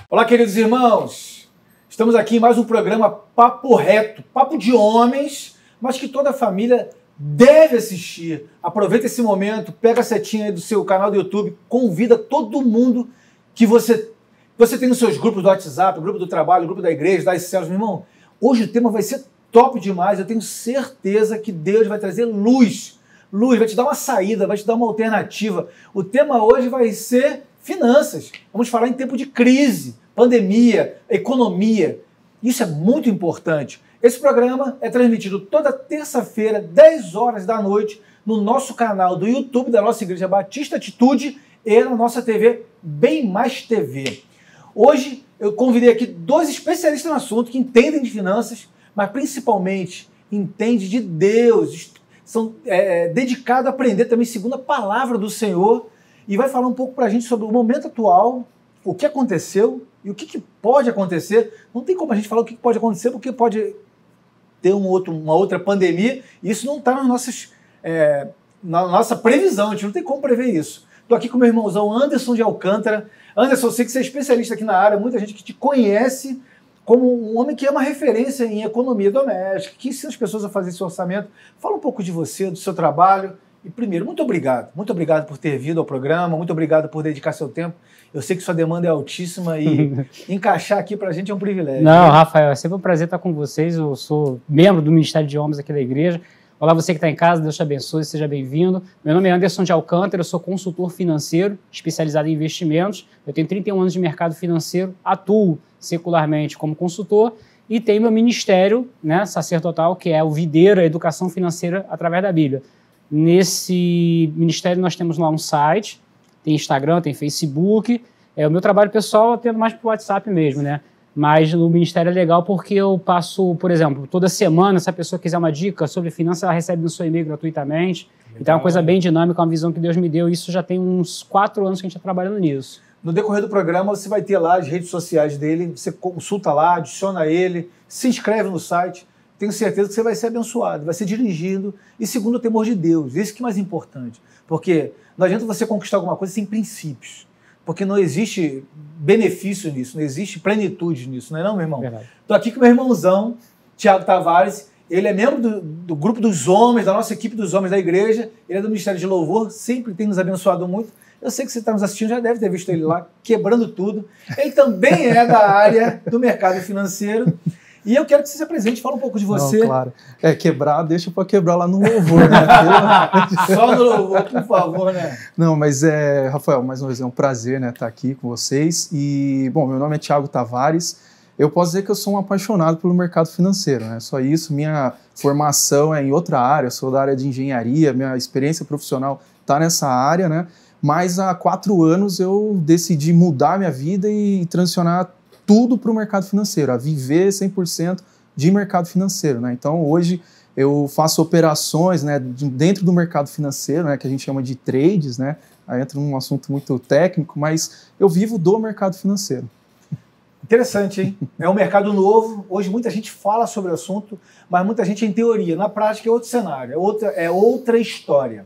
Olá, queridos irmãos! Estamos aqui em mais um programa Papo Reto, papo de homens, mas que toda a família deve assistir. Aproveita esse momento, pega a setinha aí do seu canal do YouTube, convida todo mundo que você tem nos seus grupos do WhatsApp, grupo do trabalho, grupo da igreja, das células. Meu irmão, hoje o tema vai ser top demais. Eu tenho certeza que Deus vai trazer luz. Luz, vai te dar uma saída, vai te dar uma alternativa. O tema hoje vai ser finanças. Vamos falar em tempo de crise, pandemia, economia. Isso é muito importante. Esse programa é transmitido toda terça-feira, 10 horas da noite, no nosso canal do YouTube da nossa Igreja Batista Atitude e na nossa TV Bem Mais TV. Hoje eu convidei aqui dois especialistas no assunto que entendem de finanças, mas principalmente entendem de Deus, são dedicados a aprender também segundo a palavra do Senhor, e vai falar um pouco para a gente sobre o momento atual, o que aconteceu e o que pode acontecer. Não tem como a gente falar o que pode acontecer, porque pode ter uma outra pandemia, e isso não está na nossa previsão, a gente não tem como prever isso. Estou aqui com meu irmãozão Anderson de Alcântara. Anderson, eu sei que você é especialista aqui na área, muita gente que te conhece como um homem que é uma referência em economia doméstica, que ensina as pessoas a fazer esse orçamento. Fala um pouco de você, do seu trabalho. E primeiro, muito obrigado por ter vindo ao programa, muito obrigado por dedicar seu tempo. Eu sei que sua demanda é altíssima e encaixar aqui pra gente é um privilégio. Não, Rafael, é sempre um prazer estar com vocês. Eu sou membro do Ministério de Homens aqui da igreja. Olá, você que está em casa, Deus te abençoe, seja bem-vindo. Meu nome é Anderson de Alcântara, eu sou consultor financeiro, especializado em investimentos. Eu tenho 31 anos de mercado financeiro, atuo secularmente como consultor e tenho meu ministério, né, sacerdotal, que é o Videira Educação Financeira através da Bíblia. Nesse ministério nós temos lá um site, tem Instagram, tem Facebook. O meu trabalho pessoal eu tendo mais para o WhatsApp mesmo, né? Mas no ministério é legal porque eu passo, por exemplo, toda semana, se a pessoa quiser uma dica sobre finanças, ela recebe no seu e-mail gratuitamente. Legal. Então é uma coisa bem dinâmica, uma visão que Deus me deu. Isso já tem uns 4 anos que a gente está trabalhando nisso. No decorrer do programa, você vai ter lá as redes sociais dele, você consulta lá, adiciona ele, se inscreve no site. Tenho certeza que você vai ser abençoado, vai ser dirigido, e segundo o temor de Deus, isso que é mais importante. Porque não adianta você conquistar alguma coisa sem princípios, porque não existe benefício nisso, não existe plenitude nisso, não é não, meu irmão? Estou aqui com meu irmãozão, Thiago Tavares, ele é membro do grupo dos homens, da nossa equipe dos homens da igreja, ele é do Ministério de Louvor, sempre tem nos abençoado muito. Eu sei que você está nos assistindo, já deve ter visto ele lá, quebrando tudo. Ele também é da área do mercado financeiro. E eu quero que você se apresente, fala um pouco de você. Não, claro. Quebrar, deixa para quebrar lá no louvor, né? Só no louvor, por favor, né? Não, mas Rafael, mais uma vez é um prazer, né, estar aqui com vocês. E, bom, meu nome é Thiago Tavares. Eu posso dizer que eu sou um apaixonado pelo mercado financeiro, né? Só isso, minha formação é em outra área, sou da área de engenharia, minha experiência profissional está nessa área, né? Mas há 4 anos eu decidi mudar minha vida e transicionar tudo para o mercado financeiro, a viver 100% de mercado financeiro, né? Então, hoje eu faço operações, né, dentro do mercado financeiro, né, que a gente chama de trades, né? Aí entra num assunto muito técnico, mas eu vivo do mercado financeiro. Interessante, hein? É um mercado novo, hoje muita gente fala sobre o assunto, mas muita gente em teoria, na prática é outro cenário, é outra história.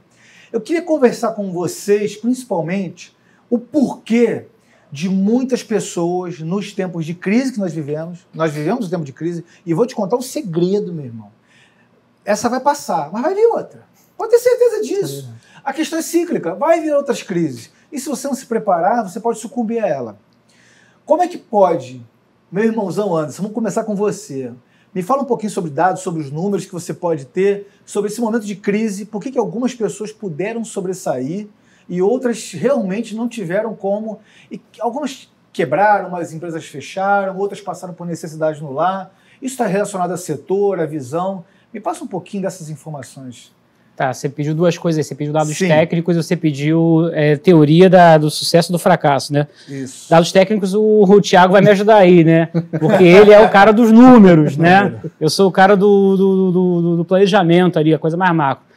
Eu queria conversar com vocês, principalmente, o porquê de muitas pessoas nos tempos de crise que nós vivemos o tempo de crise, e vou te contar um segredo, meu irmão. Essa vai passar, mas vai vir outra. Pode ter certeza disso. A questão é cíclica, vai vir outras crises. E se você não se preparar, você pode sucumbir a ela. Como é que pode, meu irmãozão Anderson, vamos começar com você. Me fala um pouquinho sobre dados, sobre os números que você pode ter, sobre esse momento de crise, por que algumas pessoas puderam sobressair e outras realmente não tiveram como. E algumas quebraram, umas empresas fecharam, outras passaram por necessidade no lar. Isso está relacionado ao setor, à visão. Me passa um pouquinho dessas informações. Tá, você pediu 2 coisas aí. Você pediu dados técnicos e você pediu teoria do sucesso e do fracasso, né? Isso. Dados técnicos, o Thiago vai me ajudar aí, né? Porque ele é o cara dos números, né? Eu sou o cara do planejamento ali, a coisa mais macro.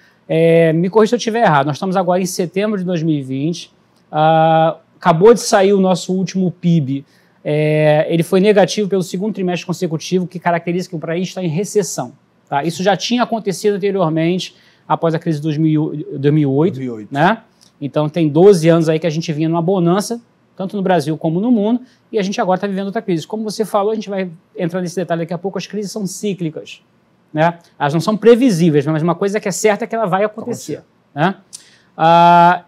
Me corrija se eu estiver errado. Nós estamos agora em setembro de 2020. Acabou de sair o nosso último PIB. Ele foi negativo pelo 2º trimestre consecutivo, que caracteriza que o país está em recessão. Tá? Isso já tinha acontecido anteriormente, após a crise de 2008, né? Então tem 12 anos aí que a gente vinha numa bonança tanto no Brasil como no mundo, e a gente agora está vivendo outra crise. Como você falou, a gente vai entrar nesse detalhe daqui a pouco, as crises são cíclicas, né? Elas não são previsíveis, mas uma coisa que é certa é que ela vai acontecer. Né?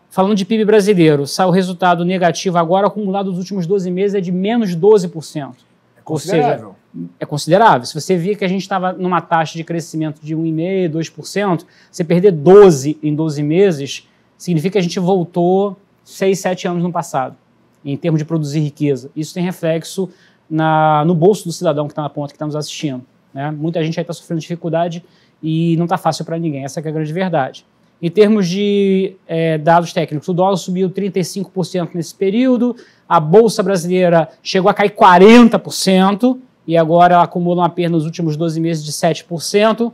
Falando de PIB brasileiro, sai o resultado negativo agora, acumulado nos últimos 12 meses, é de menos 12%. É considerável. Ou seja, é considerável. Se você vir que a gente estava numa taxa de crescimento de 1,5%, 2%, você perder 12% em 12 meses, significa que a gente voltou 6, 7 anos no passado, em termos de produzir riqueza. Isso tem reflexo no bolso do cidadão que está na ponta, que está nos assistindo. Né? Muita gente aí está sofrendo dificuldade e não está fácil para ninguém. Essa que é a grande verdade. Em termos de dados técnicos, o dólar subiu 35% nesse período, a Bolsa Brasileira chegou a cair 40%, e agora ela acumula uma perda nos últimos 12 meses de 7%.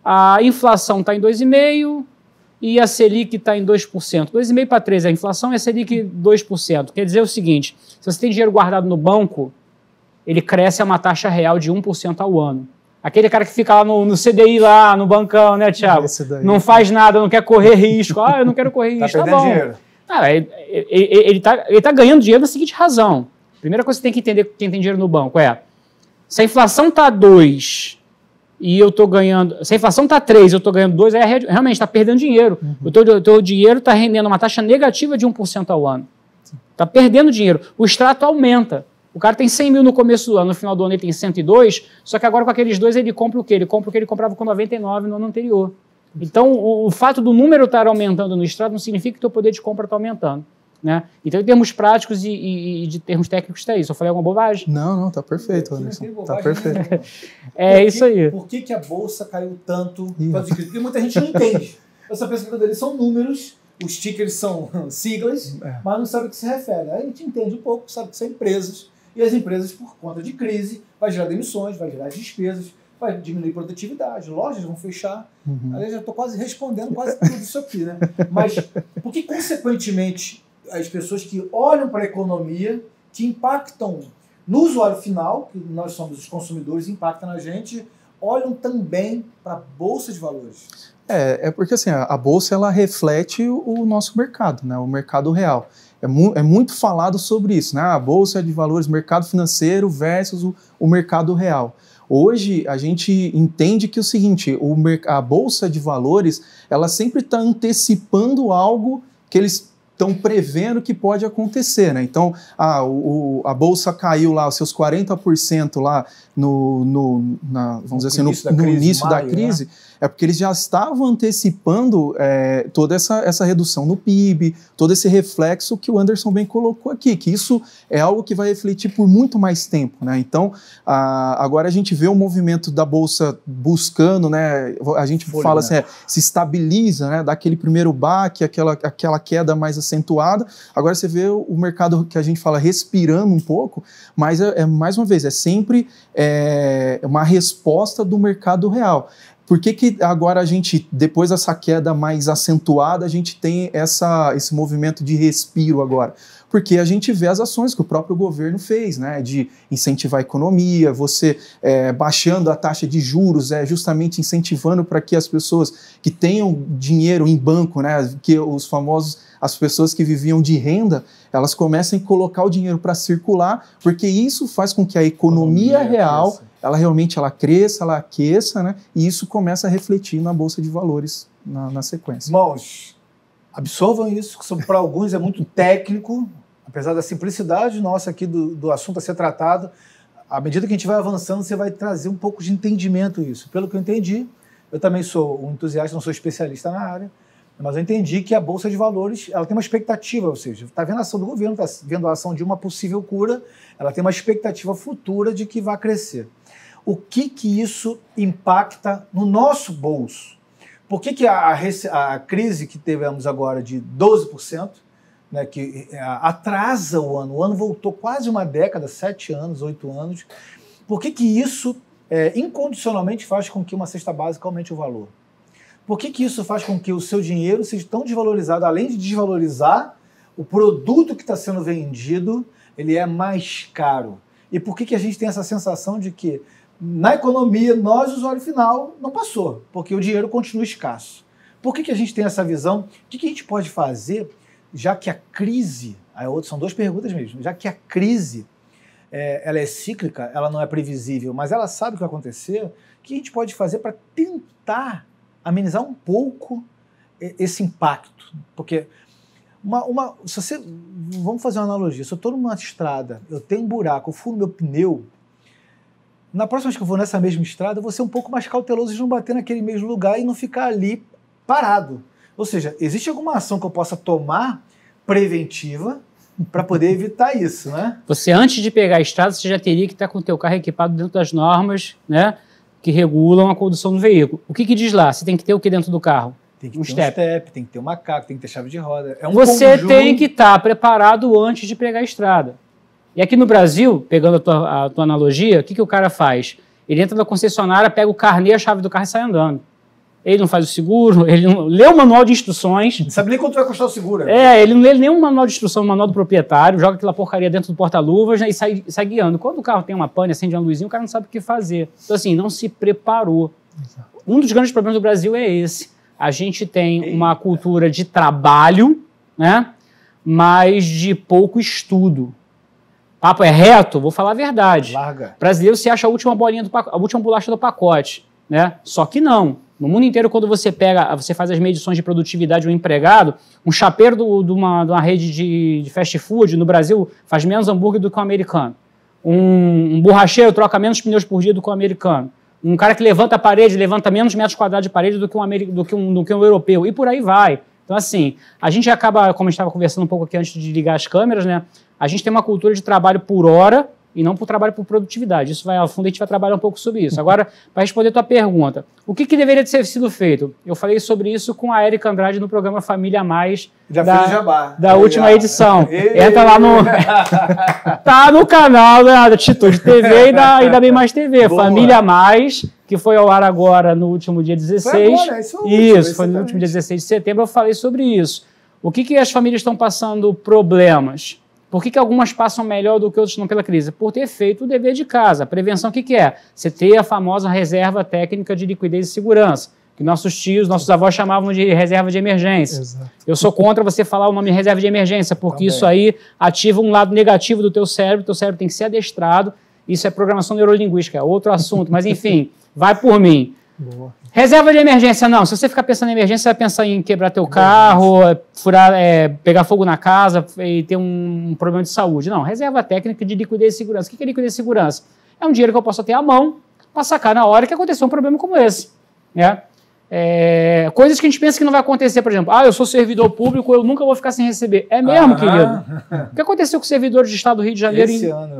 A inflação está em 2,5%, e a Selic está em 2%. 2,5% para 3% a inflação e a Selic 2%. Quer dizer o seguinte, se você tem dinheiro guardado no banco, ele cresce a uma taxa real de 1% ao ano. Aquele cara que fica lá no CDI, lá no bancão, né, Thiago? Não faz nada, não quer correr risco. Eu não quero correr risco, tá bom. Dinheiro. Ele tá ganhando dinheiro da seguinte razão. Primeira coisa que você tem que entender quem tem dinheiro no banco é, se a inflação está 2% e eu estou ganhando... Se a inflação está 3% e eu estou ganhando 2%, realmente está perdendo dinheiro. O teu dinheiro está rendendo uma taxa negativa de 1% ao ano. Está perdendo dinheiro. O extrato aumenta. O cara tem 100 mil no começo do ano, no final do ano ele tem 102, só que agora com aqueles 2 ele compra o quê? Ele compra o que ele comprava com 99 no ano anterior. Então, o fato do número estar aumentando no extrato não significa que o teu poder de compra está aumentando. Né? Então, em termos práticos e de termos técnicos, está isso. Eu falei alguma bobagem? Não, tá perfeito, Anderson. Tá perfeito. Isso aí. Por que a Bolsa caiu tanto? Porque muita gente não entende. Essa pesquisa deles são números, os tickers são siglas, mas não sabe o que se refere. Aí a gente entende um pouco, sabe que são empresas, e as empresas, por conta de crise, vai gerar demissões, vai gerar despesas, vai diminuir produtividade, lojas vão fechar. Aí já estou quase respondendo quase tudo isso aqui, né? Mas por que, consequentemente, as pessoas que olham para a economia, que impactam no usuário final, que nós somos os consumidores, impactam na gente, olham também para a Bolsa de Valores? É porque assim, a Bolsa ela reflete o nosso mercado, né? O mercado real. É muito falado sobre isso, né? A Bolsa de Valores, mercado financeiro versus o mercado real. Hoje, a gente entende que é o seguinte, a Bolsa de Valores, ela sempre está antecipando algo que eles estão prevendo que pode acontecer, né? Então, a Bolsa caiu lá, os seus 40% lá vamos dizer assim, no início da crise, né? É porque eles já estavam antecipando toda essa redução no PIB, todo esse reflexo que o Anderson bem colocou aqui, que isso é algo que vai refletir por muito mais tempo, né? Então, agora a gente vê o movimento da Bolsa buscando, né? A gente fala assim, se estabiliza, né? Dá aquele primeiro baque, aquela queda mais acentuada. Agora você vê o mercado que a gente fala respirando um pouco, mas mais uma vez, é sempre uma resposta do mercado real. Por que agora a gente, depois dessa queda mais acentuada, a gente tem esse movimento de respiro agora? Porque a gente vê as ações que o próprio governo fez, né, de incentivar a economia, você baixando a taxa de juros, justamente incentivando para que as pessoas que tenham dinheiro em banco, né, que as pessoas que viviam de renda, elas comecem a colocar o dinheiro para circular, porque isso faz com que a economia real... ela realmente cresça, ela aqueça, né? E isso começa a refletir na Bolsa de Valores na sequência. Irmãos, absorvam isso, que para alguns é muito técnico, apesar da simplicidade nossa aqui do assunto a ser tratado, à medida que a gente vai avançando, você vai trazer um pouco de entendimento isso. Pelo que eu entendi, eu também sou um entusiasta, não sou especialista na área, mas eu entendi que a Bolsa de Valores ela tem uma expectativa, ou seja, está vendo a ação do governo, está vendo a ação de uma possível cura, ela tem uma expectativa futura de que vai crescer. O que isso impacta no nosso bolso? Por que a crise que tivemos agora de 12%, né, que atrasa o ano? O ano voltou quase uma década, 7 anos, 8 anos. Por que isso incondicionalmente faz com que uma cesta básica aumente o valor? Por que isso faz com que o seu dinheiro seja tão desvalorizado? Além de desvalorizar, o produto que está sendo vendido ele é mais caro. E por que a gente tem essa sensação de que na economia, nós, usuário final, não passou, porque o dinheiro continua escasso. Por que a gente tem essa visão? O que a gente pode fazer, já que a crise São duas perguntas mesmo. Já que a crise ela é cíclica, ela não é previsível, mas ela sabe o que vai acontecer, o que a gente pode fazer para tentar amenizar um pouco esse impacto? Porque vamos fazer uma analogia. Se eu estou numa estrada, eu tenho um buraco, eu furo meu pneu, na próxima vez que eu vou nessa mesma estrada, eu vou ser um pouco mais cauteloso de não bater naquele mesmo lugar e não ficar ali parado. Ou seja, existe alguma ação que eu possa tomar preventiva para poder evitar isso, né? Você, antes de pegar a estrada, você já teria que estar com o teu carro equipado dentro das normas, né, que regulam a condução do veículo. O que diz lá? Você tem que ter o que dentro do carro? Tem que ter um step, tem que ter um macaco, tem que ter chave de roda. Você tem que estar preparado antes de pegar a estrada. E aqui no Brasil, pegando a tua analogia, o que o cara faz? Ele entra na concessionária, pega o carnê, a chave do carro e sai andando. Ele não faz o seguro, ele não lê o manual de instruções. Não sabe nem quanto vai custar o seguro. Ele não lê nenhum manual de instrução, o manual do proprietário, joga aquela porcaria dentro do porta-luvas, né, e sai guiando. Quando o carro tem uma pane, acende uma luzinha, o cara não sabe o que fazer. Então, assim, não se preparou. Exato. Um dos grandes problemas do Brasil é esse. A gente tem uma cultura de trabalho, né, mas de pouco estudo. Papo é reto, vou falar a verdade. Larga. Brasileiro se acha a última bolacha do pacote, né? Só que não. No mundo inteiro, quando você faz as medições de produtividade do empregado, um chapeiro de uma rede de fast food no Brasil faz menos hambúrguer do que um americano. Um borracheiro troca menos pneus por dia do que um americano. Um cara que levanta a parede, levanta menos metros quadrados de parede do que um europeu. E por aí vai. Então, assim, a gente acaba, como a gente estava conversando um pouco aqui antes de ligar as câmeras, né? A gente tem uma cultura de trabalho por hora e não por trabalho por produtividade. Isso vai ao fundo, a gente vai trabalhar um pouco sobre isso. Agora, para responder a tua pergunta, o que deveria ter sido feito? Eu falei sobre isso com a Érica Andrade no programa Família Mais da última edição. Entra lá no... tá no canal da Atitude TV e da Bem Mais TV. Boa. Família Mais, que foi ao ar agora no último dia 16. Foi no último dia 16 de setembro, eu falei sobre isso. O que as famílias estão passando problemas? Por que algumas passam melhor do que outras não pela crise? Por ter feito o dever de casa. A prevenção, o que é? Você ter a famosa reserva técnica de liquidez e segurança, que nossos tios, nossos avós chamavam de reserva de emergência. Exato. Eu sou contra você falar o nome reserva de emergência, porque isso aí ativa um lado negativo do teu cérebro tem que ser adestrado. Isso é programação neurolinguística, é outro assunto, mas enfim, vai por mim. Boa. Reserva de emergência, não. Se você ficar pensando em emergência, você vai pensar em quebrar teu carro, furar, pegar fogo na casa e ter um problema de saúde. Não, reserva técnica de liquidez e segurança. O que é liquidez e segurança? É um dinheiro que eu posso ter à mão para sacar na hora que acontecer um problema como esse. Né? Coisas que a gente pensa que não vai acontecer, por exemplo, eu sou servidor público, eu nunca vou ficar sem receber. É mesmo, querido? O que aconteceu com os servidores de Estado do Rio de Janeiro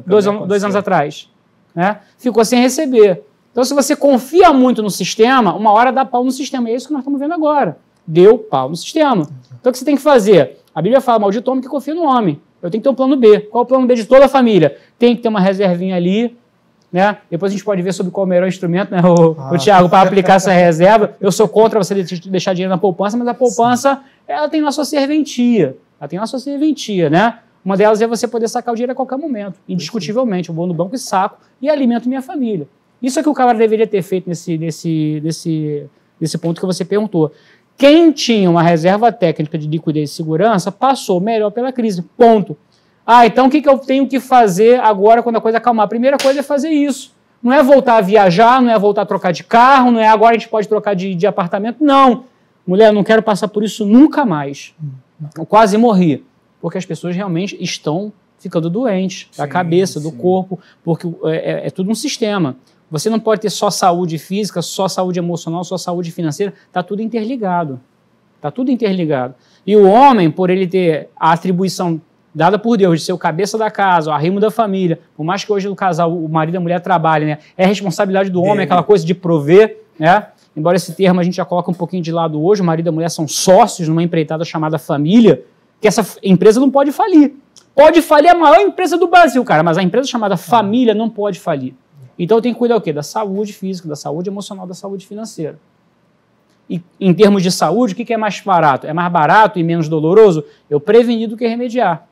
dois anos atrás? Né? Ficou sem receber. Então, se você confia muito no sistema, uma hora dá pau no sistema. E é isso que nós estamos vendo agora. Deu pau no sistema. Então, o que você tem que fazer? A Bíblia fala, maldito homem que confia no homem. Eu tenho que ter um plano B. Qual é o plano B de toda a família? Tem que ter uma reservinha ali. Né? Depois a gente pode ver sobre qual é o melhor instrumento, né, o Thiago, para aplicar essa reserva. Eu sou contra você deixar dinheiro na poupança, mas a poupança, ela tem lá sua serventia. Né? Uma delas é você poder sacar o dinheiro a qualquer momento. Indiscutivelmente. Eu vou no banco e saco e alimento minha família. Isso é que o cara deveria ter feito nesse ponto que você perguntou. Quem tinha uma reserva técnica de liquidez e segurança passou melhor pela crise. Ponto. Então o que eu tenho que fazer agora quando a coisa acalmar? A primeira coisa é fazer isso. Não é voltar a viajar, não é voltar a trocar de carro, não é agora a gente pode trocar de apartamento. Não. Mulher, eu não quero passar por isso nunca mais. Eu quase morri. Porque as pessoas realmente estão ficando doentes da cabeça, do corpo, porque é tudo um sistema. Você não pode ter só saúde física, só saúde emocional, só saúde financeira. Está tudo interligado. Está tudo interligado. E o homem, por ele ter a atribuição dada por Deus de ser o cabeça da casa, o arrimo da família, por mais que hoje no casal o marido e a mulher trabalhem, né, é responsabilidade do homem, aquela coisa de prover, né? Embora esse termo a gente já coloca um pouquinho de lado hoje, o marido e a mulher são sócios numa empreitada chamada família, que essa empresa não pode falir. Pode falir a maior empresa do Brasil, cara, mas a empresa chamada família não pode falir. Então eu tenho que cuidar o quê? Da saúde física, da saúde emocional, da saúde financeira. E em termos de saúde, o que é mais barato? É mais barato e menos doloroso? Eu prevenir do que remediar.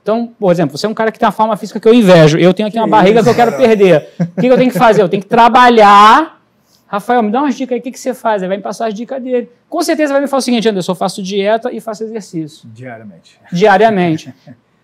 Então, por exemplo, você é um cara que tem uma forma física que eu invejo, eu tenho aqui uma barriga que eu quero perder. O que eu tenho que fazer? Eu tenho que trabalhar. Rafael, me dá umas dicas aí, o que você faz? Ele vai me passar as dicas dele. Com certeza vai me falar o seguinte, Anderson, eu faço dieta e faço exercício. Diariamente. Diariamente.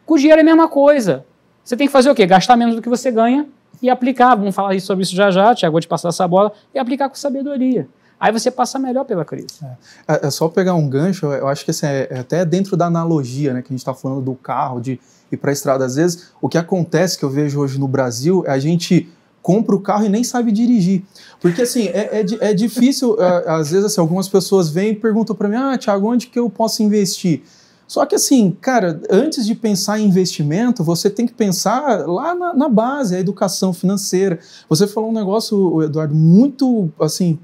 Com o dinheiro é a mesma coisa. Você tem que fazer o quê? Gastar menos do que você ganha e aplicar. Vamos falar sobre isso já já, Tiago, vou te passar essa bola, e aplicar com sabedoria. Aí você passa melhor pela crise. É só pegar um gancho, eu acho que assim, até dentro da analogia, né, que a gente está falando do carro, de ir para a estrada. Às vezes, o que acontece, que eu vejo hoje no Brasil, é a gente compra o carro e nem sabe dirigir. Porque, assim, é difícil, às vezes, assim, algumas pessoas vêm e perguntam para mim, Tiago, onde que eu posso investir? Só que, assim, cara, antes de pensar em investimento, você tem que pensar lá na base, a educação financeira. Você falou um negócio, Eduardo, muito, assim,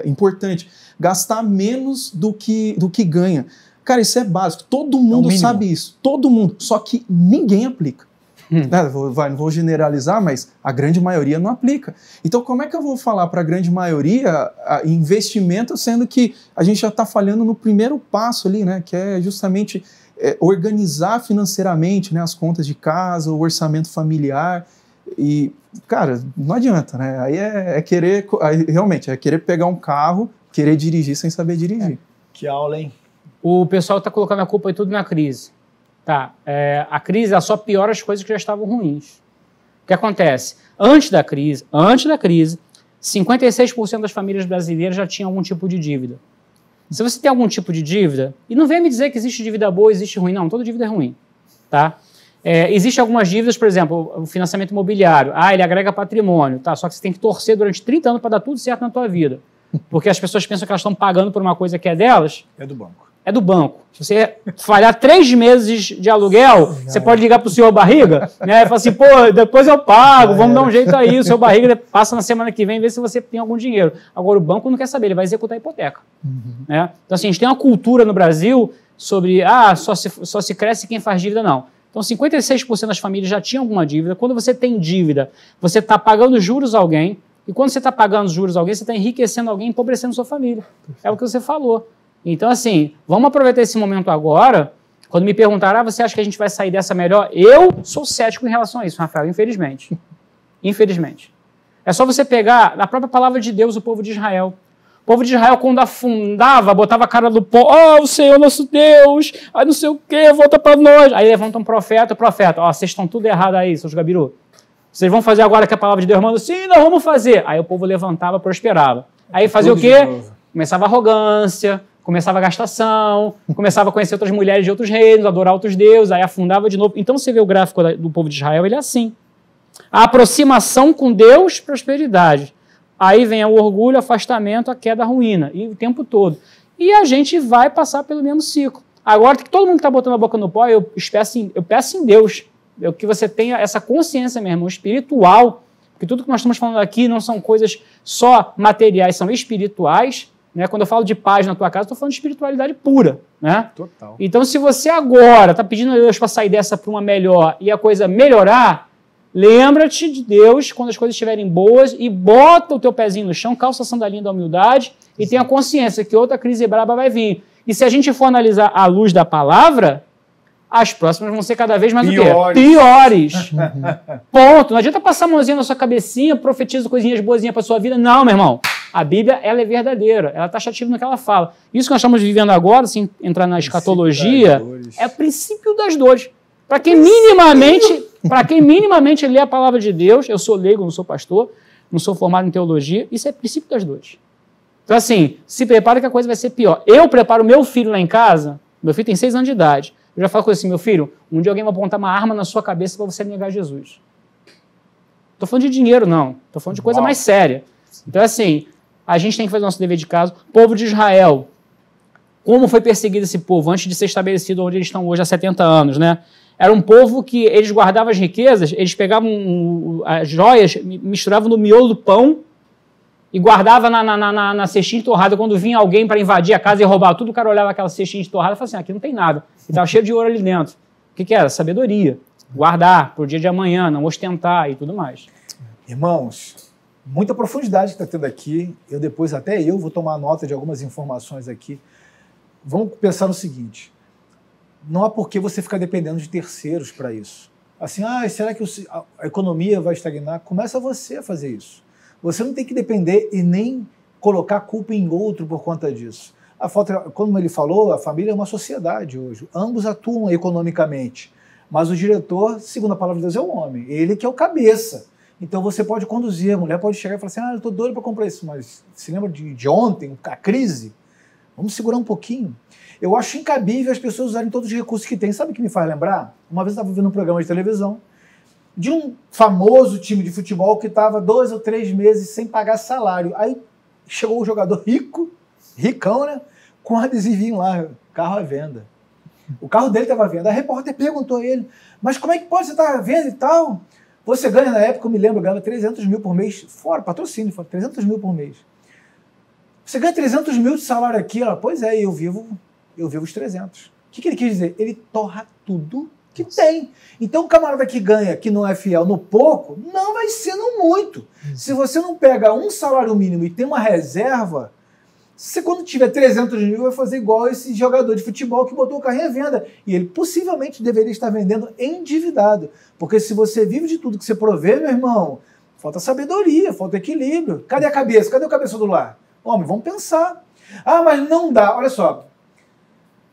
importante. Gastar menos do que ganha. Cara, isso é básico. Todo mundo sabe isso. Todo mundo. Só que ninguém aplica. Não vou generalizar, mas a grande maioria não aplica. Então, como é que eu vou falar para a grande maioria investimento, sendo que a gente já está falhando no primeiro passo ali, né? Que é justamente organizar financeiramente, né, as contas de casa, o orçamento familiar. E, cara, não adianta, né? Aí realmente é querer pegar um carro, querer dirigir sem saber dirigir. Que aula, hein? O pessoal está colocando a culpa de tudo na crise. Tá, a crise ela só piora as coisas que já estavam ruins. O que acontece? Antes da crise, 56% das famílias brasileiras já tinham algum tipo de dívida. Se você tem algum tipo de dívida, e não venha me dizer que existe dívida boa, existe ruim, não, toda dívida é ruim. Tá? Existem algumas dívidas, por exemplo, o financiamento imobiliário, ele agrega patrimônio, tá? Só que você tem que torcer durante 30 anos para dar tudo certo na tua vida. Porque as pessoas pensam que elas estão pagando por uma coisa que é delas. É do banco. É do banco. Se você falhar 3 meses de aluguel, você pode ligar para o senhor Barriga, né? E falar assim, depois eu pago, vamos dar um jeito aí. O senhor Barriga passa na semana que vem e vê se você tem algum dinheiro. Agora, o banco não quer saber, ele vai executar a hipoteca. Né? Então, assim, a gente tem uma cultura no Brasil sobre, só se cresce quem faz dívida, não. Então, 56% das famílias já tinham alguma dívida. Quando você tem dívida, você está pagando juros a alguém, e quando você está pagando juros a alguém, você está enriquecendo alguém, empobrecendo sua família. É o que você falou. Então, assim, vamos aproveitar esse momento agora. Quando me perguntaram, você acha que a gente vai sair dessa melhor? Eu sou cético em relação a isso, Rafael, infelizmente. Infelizmente. É só você pegar, na própria palavra de Deus, o povo de Israel. O povo de Israel, quando afundava, botava a cara do pó, o Senhor nosso Deus, não sei o quê, volta para nós. Aí levanta um profeta, vocês estão tudo errado aí, seus gabiru. Vocês vão fazer agora que a palavra de Deus manda? Sim, nós vamos fazer. Aí o povo levantava, prosperava. Aí fazia o quê? Começava a arrogância, começava a gastação, começava a conhecer outras mulheres de outros reinos, adorar outros deuses, aí afundava de novo. Então você vê o gráfico do povo de Israel, ele é assim. A aproximação com Deus, prosperidade. Aí vem o orgulho, o afastamento, a queda, a ruína, e o tempo todo. E a gente vai passar pelo mesmo ciclo. Agora, que todo mundo está botando a boca no pó, eu peço em Deus que você tenha essa consciência, meu irmão, espiritual, porque tudo que nós estamos falando aqui não são coisas só materiais, são espirituais. Né? Quando eu falo de paz na tua casa, estou falando de espiritualidade pura. Né? Total. Então, se você agora está pedindo a Deus para sair dessa para uma melhor e a coisa melhorar, lembra-te de Deus quando as coisas estiverem boas e bota o teu pezinho no chão, calça a sandalinha da humildade e tenha consciência que outra crise braba vai vir. E se a gente for analisar à luz da palavra, as próximas vão ser cada vez mais piores. Ponto. Não adianta passar a mãozinha na sua cabecinha, profetiza coisinhas boazinhas para sua vida. Não, meu irmão. A Bíblia, ela é verdadeira. Ela está taxativa no que ela fala. Isso que nós estamos vivendo agora, sem entrar na escatologia, é o princípio das dores. Para quem minimamente lê a palavra de Deus, eu sou leigo, não sou pastor, não sou formado em teologia, isso é princípio das dores. Então, assim, se prepara que a coisa vai ser pior. Eu preparo meu filho lá em casa, meu filho tem 6 anos de idade, eu já falo com ele assim, meu filho, um dia alguém vai apontar uma arma na sua cabeça para você negar Jesus. Estou falando de dinheiro, não. Estou falando de coisa mais séria. Então, assim, a gente tem que fazer o nosso dever de casa. O povo de Israel, como foi perseguido esse povo antes de ser estabelecido onde eles estão hoje há 70 anos, né? Era um povo que eles guardavam as riquezas, eles pegavam as joias, misturavam no miolo do pão e guardavam na cestinha de torrada. Quando vinha alguém para invadir a casa e roubar tudo, o cara olhava aquela cestinha de torrada e falava assim, aqui não tem nada. E estava cheio de ouro ali dentro. O que era? Sabedoria. Guardar para o dia de amanhã, não ostentar e tudo mais. Irmãos, muita profundidade que está tendo aqui. Até eu vou tomar nota de algumas informações aqui. Vamos pensar no seguinte. Não há por que você ficar dependendo de terceiros para isso. Assim, será que a economia vai estagnar? Começa você a fazer isso. Você não tem que depender e nem colocar culpa em outro por conta disso. Como ele falou, a família é uma sociedade hoje. Ambos atuam economicamente. Mas o diretor, segundo a palavra de Deus, é o homem. Ele que é o cabeça. Então você pode conduzir, a mulher pode chegar e falar assim, eu tô doido para comprar isso, mas se lembra de ontem, a crise? Vamos segurar um pouquinho. Eu acho incabível as pessoas usarem todos os recursos que têm. Sabe o que me faz lembrar? Uma vez eu estava vendo um programa de televisão de um famoso time de futebol que estava 2 ou 3 meses sem pagar salário. Aí chegou o jogador ricão, né? Com um adesivinho lá, carro à venda. O carro dele estava à venda. A repórter perguntou a ele, mas como é que pode você estar à venda e tal? Você ganha, na época, eu me lembro, ganhava 300 mil por mês, fora, patrocínio, 300 mil por mês. Você ganha 300 mil de salário aqui? Ela, pois é, eu vivo os 300. O que ele quis dizer? Ele torra tudo que tem. Então o camarada que ganha, que não é fiel no pouco, não vai ser no muito. Se você não pega um salário mínimo e tem uma reserva, você quando tiver 300 mil vai fazer igual esse jogador de futebol que botou o carrinho à venda. E ele possivelmente deveria estar vendendo endividado. Porque se você vive de tudo que você provê, meu irmão, falta sabedoria, falta equilíbrio. Cadê a cabeça? Cadê o cabeça do lar? Homem, vamos pensar. Mas não dá. Olha só.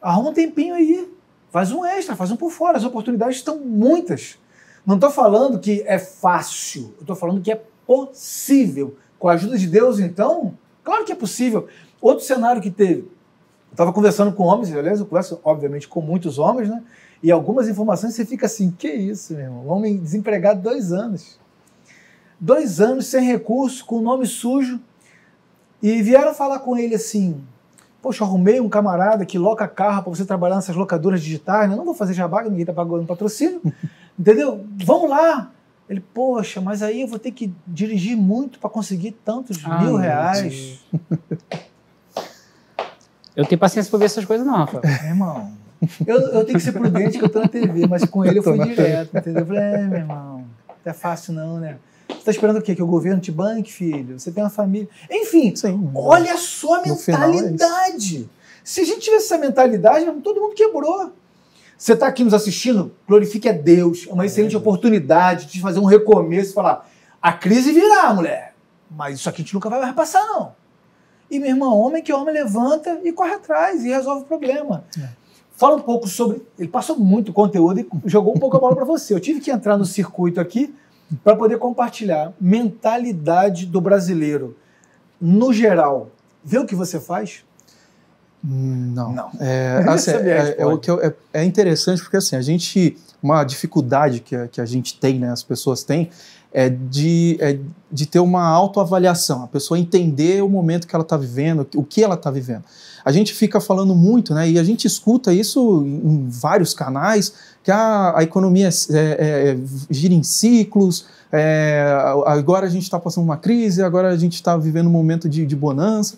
Arruma um tempinho aí. Faz um extra, faz um por fora. As oportunidades estão muitas. Não estou falando que é fácil. Eu estou falando que é possível. Com a ajuda de Deus, então, claro que é possível. Outro cenário que teve. Eu estava conversando com homens, aliás, eu converso, obviamente, com muitos homens, né? E algumas informações você fica assim, que isso, meu irmão? Homem desempregado 2 anos. 2 anos sem recurso, com o nome sujo. E vieram falar com ele assim, poxa, arrumei um camarada que loca carro para você trabalhar nessas locadoras digitais, né? Não vou fazer jabá, ninguém está pagando patrocínio, entendeu? Vamos lá. Ele, poxa, mas aí eu vou ter que dirigir muito para conseguir tantos R$1.000. Eu tenho paciência para ver essas coisas não, Rafael. Irmão, eu tenho que ser prudente que eu tô na TV, mas com ele eu fui direto, entendeu? Eu falei, meu irmão, não é fácil não, né? Você está esperando o quê? Que o governo te banque, filho? Você tem uma família. Enfim, sim, olha só a mentalidade. Se a gente tivesse essa mentalidade, todo mundo quebrou. Você está aqui nos assistindo, glorifique a Deus. É uma excelente oportunidade de fazer um recomeço e falar, a crise virá, mulher. Mas isso aqui a gente nunca vai passar, não. E, meu irmão, homem que homem levanta e corre atrás e resolve o problema. Fala um pouco sobre... Ele passou muito conteúdo e jogou um pouco a bola para você. Eu tive que entrar no circuito aqui para poder compartilhar mentalidade do brasileiro. No geral, vê o que você faz? Não. É interessante porque assim, uma dificuldade que a gente tem, né, as pessoas têm, é de ter uma autoavaliação, a pessoa entender o momento que ela está vivendo, o que ela está vivendo. A gente fica falando muito, né, e a gente escuta isso em vários canais, que a economia gira em ciclos, agora a gente está passando uma crise, agora a gente está vivendo um momento de bonança.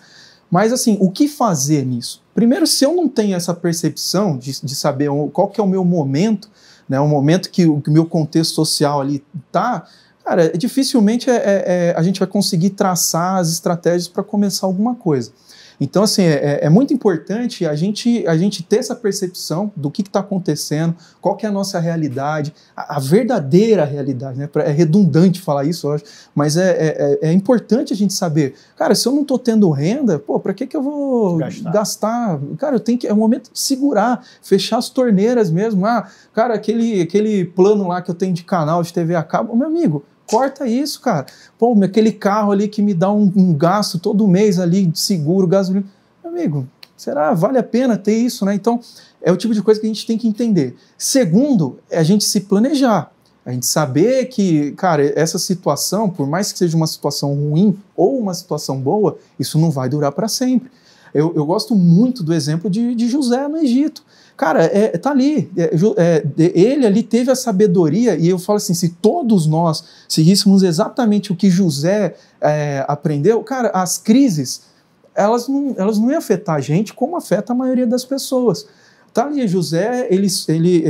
Mas assim, o que fazer nisso? Primeiro, se eu não tenho essa percepção de saber qual que é o meu momento, né, o momento que o meu contexto social ali está, cara, dificilmente a gente vai conseguir traçar as estratégias para começar alguma coisa. Então, assim, é muito importante a gente ter essa percepção do que está acontecendo, qual que é a nossa realidade, a verdadeira realidade, né? É redundante falar isso, eu acho, mas é importante a gente saber, cara, se eu não estou tendo renda, pô, para que eu vou gastar? Cara, é o momento de segurar, fechar as torneiras mesmo. Cara, aquele plano lá que eu tenho de canal de TV a cabo, meu amigo, corta isso, cara. Pô, aquele carro ali que me dá um gasto todo mês ali de seguro, gasolina. Meu amigo, vale a pena ter isso, né? Então, é o tipo de coisa que a gente tem que entender. Segundo, é a gente se planejar. A gente saber que, cara, essa situação, por mais que seja uma situação ruim ou uma situação boa, isso não vai durar para sempre. Eu gosto muito do exemplo de José no Egito. Cara, tá ali, ele ali teve a sabedoria, e eu falo assim, se todos nós seguíssemos exatamente o que José aprendeu, cara, as crises, elas não iam afetar a gente como afeta a maioria das pessoas. Tá ali, José,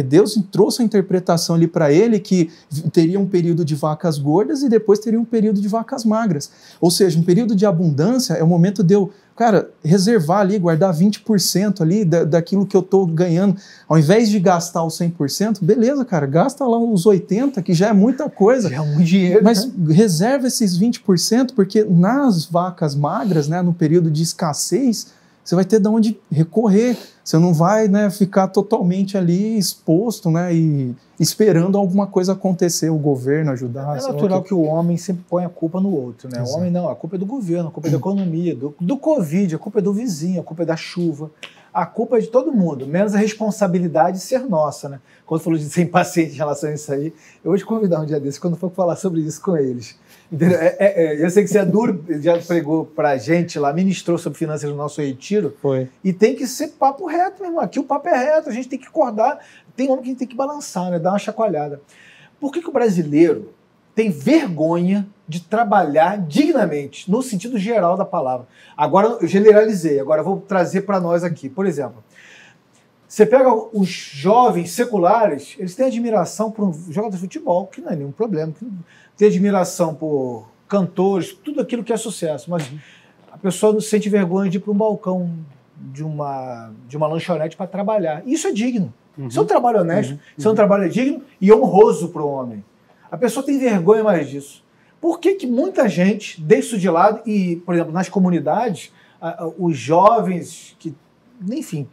Deus trouxe a interpretação ali para ele que teria um período de vacas gordas e depois teria um período de vacas magras. Ou seja, um período de abundância é o momento de eu, cara, reservar ali, guardar 20% ali daquilo que eu estou ganhando. Ao invés de gastar os 100%, beleza, cara, gasta lá os 80%, que já é muita coisa. Já é muito dinheiro. Mas reserva esses 20%, porque nas vacas magras, né, no período de escassez, você vai ter de onde recorrer. Você não vai, né, ficar totalmente ali exposto, né, e esperando alguma coisa acontecer, o governo ajudar. É natural que o homem sempre põe a culpa no outro, né? Exato. O homem não, a culpa é do governo, a culpa é da economia, do Covid, a culpa é do vizinho, a culpa é da chuva. A culpa é de todo mundo, menos a responsabilidade ser nossa, né? Quando falou de ser impaciente em relação a isso aí, eu vou te convidar um dia desse, quando for falar sobre isso com eles. Entendeu? Eu sei que você é duro, já pregou pra gente lá, ministrou sobre finanças no nosso retiro. Foi. E tem que ser papo reto, meu irmão. Aqui o papo é reto, a gente tem que acordar. Tem homem que a gente tem que balançar, né? Dar uma chacoalhada. Por que o brasileiro tem vergonha de trabalhar dignamente, no sentido geral da palavra? Agora, eu generalizei, agora eu vou trazer para nós aqui. Por exemplo, você pega os jovens seculares, eles têm admiração por um jogador de futebol, que não é nenhum problema, tem admiração por cantores, tudo aquilo que é sucesso, mas a pessoa não sente vergonha de ir para um balcão de uma lanchonete para trabalhar. Isso é digno. Isso é um trabalho honesto, isso é um trabalho digno e honroso para o homem. A pessoa tem vergonha mais disso. Por que muita gente deixa isso de lado e, por exemplo, nas comunidades, os jovens que, enfim,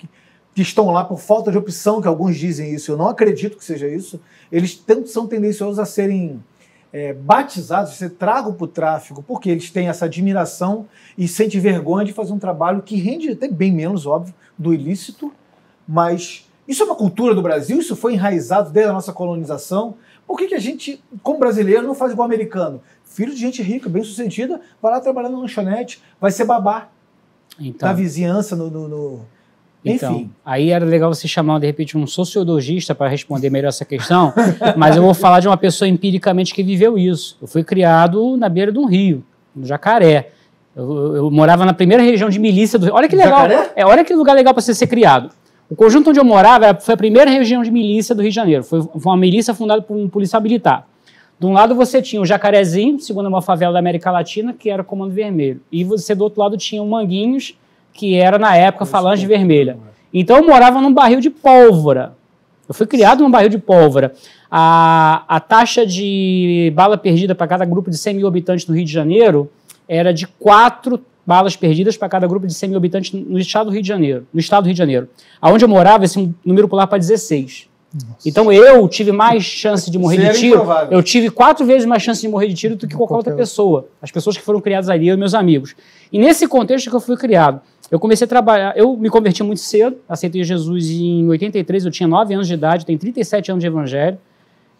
que estão lá por falta de opção, que alguns dizem isso, eu não acredito que seja isso, eles são tendenciosos a serem batizados, ser trago para o tráfico, porque eles têm essa admiração e sentem vergonha de fazer um trabalho que rende até bem menos, óbvio, do ilícito, mas isso é uma cultura do Brasil, isso foi enraizado desde a nossa colonização. Por que a gente, como brasileiro, não faz igual americano? Filho de gente rica, bem-sucedida, vai lá trabalhar na lanchonete, vai ser babá na vizinhança, Então, enfim. aí era legal você chamar, de repente, um sociologista para responder melhor essa questão, mas eu vou falar de uma pessoa empiricamente que viveu isso. Eu fui criado na beira de um rio, no Jacaré. Eu morava na primeira região de milícia do Rio. Olha que legal. Jacaré? Olha que lugar legal para você ser criado. O conjunto onde eu morava foi a primeira região de milícia do Rio de Janeiro. Foi uma milícia fundada por um policial militar. De um lado você tinha o Jacarezinho, segundo a maior favela da América Latina, que era o Comando Vermelho. E você do outro lado tinha o Manguinhos, que era na época Falange Vermelha. Então eu morava num barril de pólvora. Eu fui criado num barril de pólvora. A taxa de bala perdida para cada grupo de 100 mil habitantes no Rio de Janeiro era de 4 balas perdidas para cada grupo de 100 mil habitantes no estado do Rio de Janeiro. No estado do Rio de Janeiro. Aonde eu morava, esse número pulava para 16. Nossa. Então eu tive mais chance de morrer de tiro. Eu tive 4 vezes mais chance de morrer de tiro do que qualquer outra pessoa. As pessoas que foram criadas ali, eu e meus amigos. E nesse contexto que eu fui criado, eu comecei a trabalhar, eu me converti muito cedo, aceitei Jesus em 83, eu tinha 9 anos de idade, tenho 37 anos de evangelho.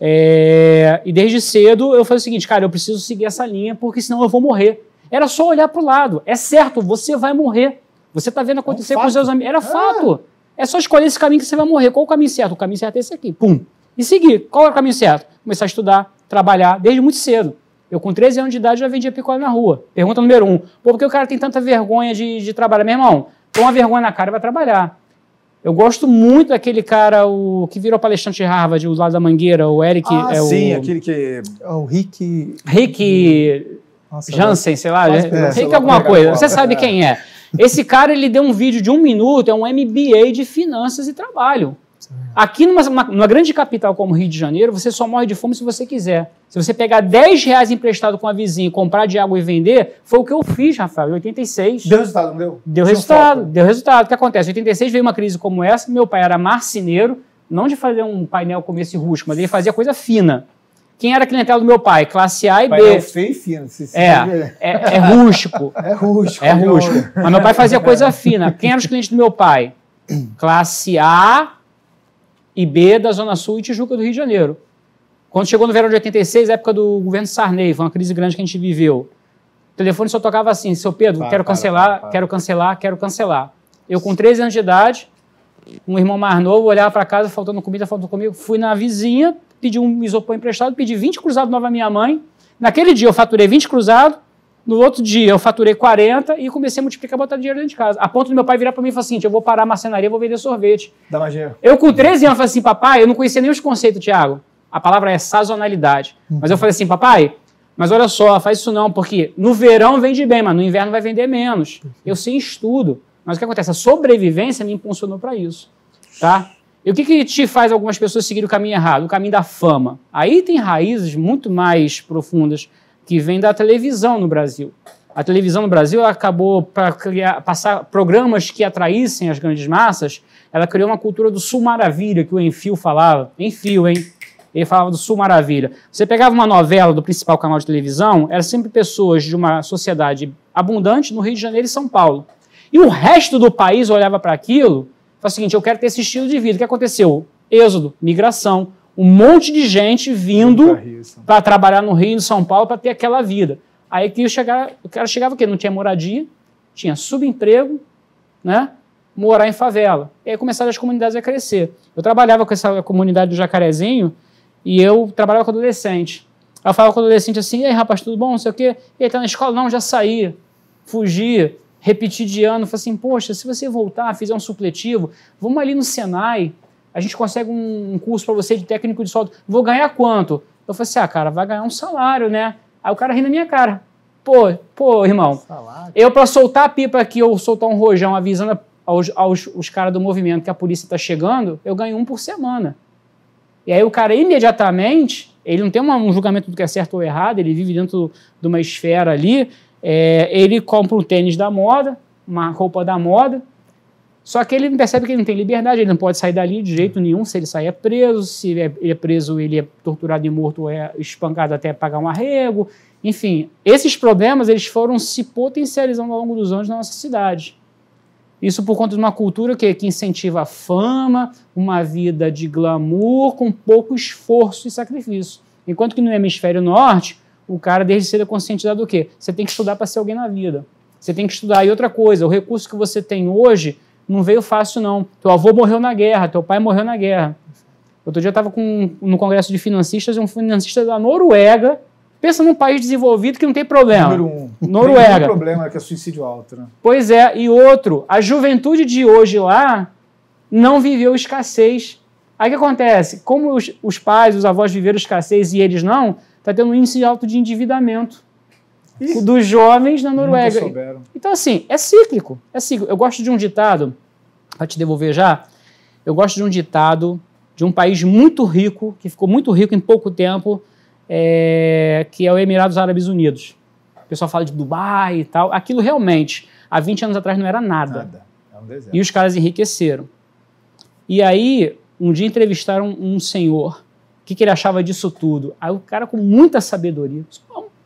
E desde cedo eu falei o seguinte, cara, eu preciso seguir essa linha, porque senão eu vou morrer. Era só olhar para o lado. É certo, você vai morrer. Você está vendo acontecer com os seus amigos. Era fato. É só escolher esse caminho que você vai morrer. Qual o caminho certo? O caminho certo é esse aqui. Pum. E seguir. Qual é o caminho certo? Começar a estudar, trabalhar, desde muito cedo. Eu, com 13 anos de idade, já vendia picolé na rua. Pergunta número 1. Por que o cara tem tanta vergonha de trabalhar? Meu irmão, põe uma vergonha na cara e vai trabalhar. Eu gosto muito daquele cara, o que virou palestrante de Harvard, o lado da Mangueira, o Eric... sim, aquele que... O Rick... Jansen, sei lá, Rick alguma coisa, você sabe quem é. Esse cara, ele deu um vídeo de 1 minuto, é um MBA de finanças e trabalho. Aqui numa grande capital como Rio de Janeiro, você só morre de fome se você quiser. Se você pegar R$10 emprestado com a vizinha, comprar de água e vender, foi o que eu fiz, Rafael, em 86. Deu resultado, não deu? Deu resultado, deu resultado. O que acontece? Em 86 veio uma crise como essa, meu pai era marceneiro, não de fazer um painel como esse rústico, mas ele fazia coisa fina. Quem era a clientela do meu pai? Classe A e B. É feio e fino. É rústico. É rústico. É rústico. Mas meu pai fazia coisa fina. Quem eram os clientes do meu pai? Classe A e B da Zona Sul e Tijuca do Rio de Janeiro. Quando chegou no verão de 86, época do governo Sarney, foi uma crise grande que a gente viveu. O telefone só tocava assim, seu Pedro, quero cancelar. Eu com 13 anos de idade, um irmão mais novo, olhava para casa, faltando comida, fui na vizinha, pedi um isopor emprestado, pedi 20 cruzados nova à minha mãe. Naquele dia eu faturei 20 cruzados, no outro dia eu faturei 40 e comecei a multiplicar, botar dinheiro dentro de casa. A ponto do meu pai virar para mim e falar assim, eu vou parar a marcenaria, vou vender sorvete. Dá mais dinheiro. Eu com 13 anos falei assim, papai, eu não conhecia nem os conceitos, Thiago. A palavra é sazonalidade. Mas eu falei assim, papai, mas olha só, faz isso não, porque no verão vende bem, mas no inverno vai vender menos. Eu sei estudo. Mas o que acontece? A sobrevivência me impulsionou para isso. Tá? E o que te faz algumas pessoas seguirem o caminho errado? O caminho da fama. Aí tem raízes muito mais profundas que vêm da televisão no Brasil. A televisão no Brasil ela acabou, para passar programas que atraíssem as grandes massas, ela criou uma cultura do Sul Maravilha, que o Enfio falava. Enfio, hein? Ele falava do Sul Maravilha. Você pegava uma novela do principal canal de televisão, eram sempre pessoas de uma sociedade abundante no Rio de Janeiro e São Paulo. E o resto do país olhava para aquilo e falava o seguinte, eu quero ter esse estilo de vida. O que aconteceu? Êxodo, migração. Um monte de gente vindo para trabalhar no Rio e no São Paulo para ter aquela vida. Aí que o cara chegava o quê? Não tinha moradia, tinha subemprego, né? Morar em favela. E aí começaram as comunidades a crescer. Eu trabalhava com essa comunidade do Jacarezinho e eu trabalhava com adolescente. Aí eu falava com o adolescente assim, e aí rapaz, tudo bom, não sei o quê? E aí tá na escola? Não, já saí, fugi, repeti de ano. Falei assim, poxa, se você voltar, fizer um supletivo, vamos ali no Senai, a gente consegue um curso para você de técnico de solda. Vou ganhar quanto? Eu falei assim, cara, vai ganhar um salário, né? Aí o cara ri na minha cara. Pô, irmão, salário. Eu para soltar a pipa aqui ou soltar um rojão avisando aos caras do movimento que a polícia tá chegando, eu ganho 1 por semana. E aí o cara imediatamente, ele não tem um julgamento do que é certo ou errado, ele vive dentro de uma esfera ali, ele compra um tênis da moda, uma roupa da moda, só que ele percebe que ele não tem liberdade, ele não pode sair dali de jeito nenhum, se ele sair é preso, se ele é preso ele é torturado e morto ou é espancado até pagar um arrego, enfim, esses problemas eles foram se potencializando ao longo dos anos na nossa cidade. Isso por conta de uma cultura que incentiva a fama, uma vida de glamour com pouco esforço e sacrifício. Enquanto que no hemisfério norte, o cara desde cedo é conscientizado do quê? Você tem que estudar para ser alguém na vida. Você tem que estudar. E outra coisa, o recurso que você tem hoje não veio fácil, não. Teu avô morreu na guerra, teu pai morreu na guerra. Outro dia eu estava no congresso de financistas, um financista da Noruega. Pensa num país desenvolvido que não tem problema. Número 1. Noruega. Não tem problema, que é suicídio alto, né? Pois é. E outro, a juventude de hoje lá não viveu escassez. Aí o que acontece? Como os pais, os avós viveram escassez e eles não, está tendo um índice alto de endividamento dos jovens na Noruega. Então, assim, é cíclico. É cíclico. Eu gosto de um ditado, para te devolver já, eu gosto de um ditado de um país muito rico, que ficou muito rico em pouco tempo, que é o Emirados Árabes Unidos. O pessoal fala de Dubai e tal. Aquilo realmente, há 20 anos atrás, não era nada. É um deserto. E os caras enriqueceram. E aí, um dia entrevistaram um senhor, o que ele achava disso tudo? Aí o cara com muita sabedoria,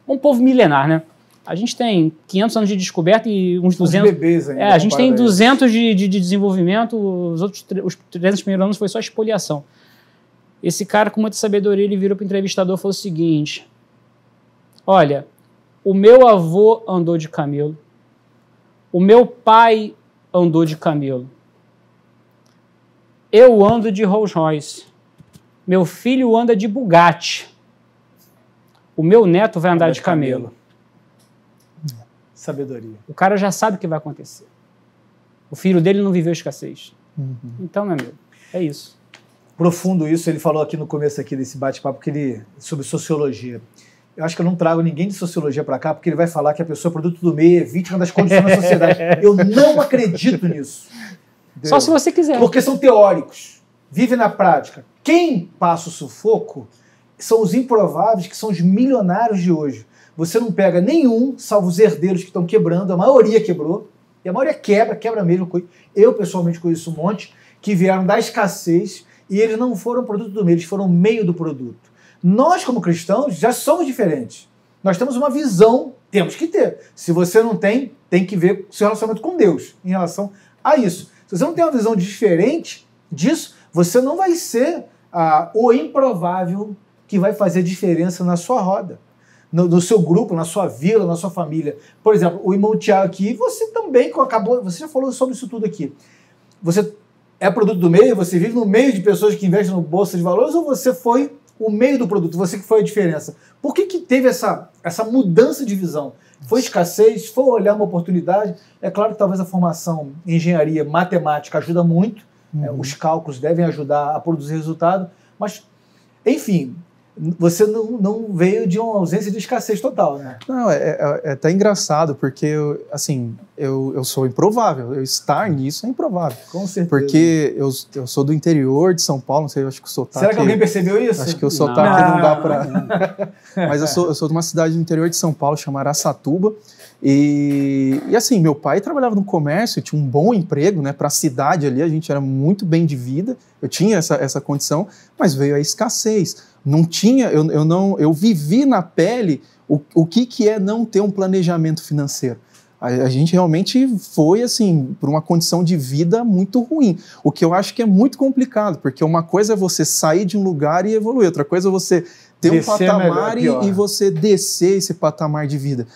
um povo milenar, né? A gente tem 500 anos de descoberta e uns 200... bebês ainda. A gente tem 200 de desenvolvimento, os 300 primeiros anos foi só espoliação. Esse cara com muita sabedoria, ele virou para o entrevistador e falou o seguinte, olha, o meu avô andou de camelo, o meu pai andou de camelo, eu ando de Rolls Royce, meu filho anda de Bugatti, o meu neto vai andar de camelo. Sabedoria. O cara já sabe o que vai acontecer. O filho dele não viveu escassez. Então, meu amigo, é isso. Profundo isso, ele falou aqui no começo aqui desse bate-papo sobre sociologia. Eu acho que eu não trago ninguém de sociologia para cá, porque ele vai falar que a pessoa é produto do meio, é vítima das condições da sociedade. Eu não acredito nisso. Entendeu? Só se você quiser. Porque são teóricos, vivem na prática. Quem passa o sufoco são os improváveis, que são os milionários de hoje. Você não pega nenhum, salvo os herdeiros que estão quebrando, a maioria quebrou, e a maioria quebra mesmo. Eu, pessoalmente, conheço um monte que vieram da escassez e eles não foram produto do meio, eles foram meio do produto. Nós, como cristãos, já somos diferentes. Nós temos uma visão, temos que ter. Se você não tem, tem que ver o seu relacionamento com Deus em relação a isso. Se você não tem uma visão diferente disso, você não vai ser o improvável que vai fazer diferença na sua roda, no seu grupo, na sua vila, na sua família. Por exemplo, o irmão Tiago aqui, você também você já falou sobre isso tudo aqui. Você é produto do meio, você vive no meio de pessoas que investem no Bolsa de Valores, ou você foi o meio do produto, você que foi a diferença? Por que teve essa mudança de visão? Foi escassez? Foi olhar uma oportunidade? É claro que talvez a formação em engenharia, matemática ajuda muito, os cálculos devem ajudar a produzir resultado, mas, enfim, você não veio de uma ausência de escassez total, né? Não, é até engraçado, porque eu sou improvável. Eu estar nisso é improvável. Com certeza. Porque eu sou do interior de São Paulo, não sei, eu acho que o sotaque... Será que alguém percebeu isso? Acho que o sotaque não dá para... Mas eu sou de uma cidade do interior de São Paulo, chamada Araçatuba, E assim, meu pai trabalhava no comércio, tinha um bom emprego, né, para a cidade ali, a gente era muito bem de vida, eu tinha essa condição, mas veio a escassez. Não tinha, eu vivi na pele o que é não ter um planejamento financeiro. A gente realmente foi, assim, por uma condição de vida muito ruim. O que eu acho que é muito complicado, porque uma coisa é você sair de um lugar e evoluir, outra coisa é você ter um patamar e você descer esse patamar de vida.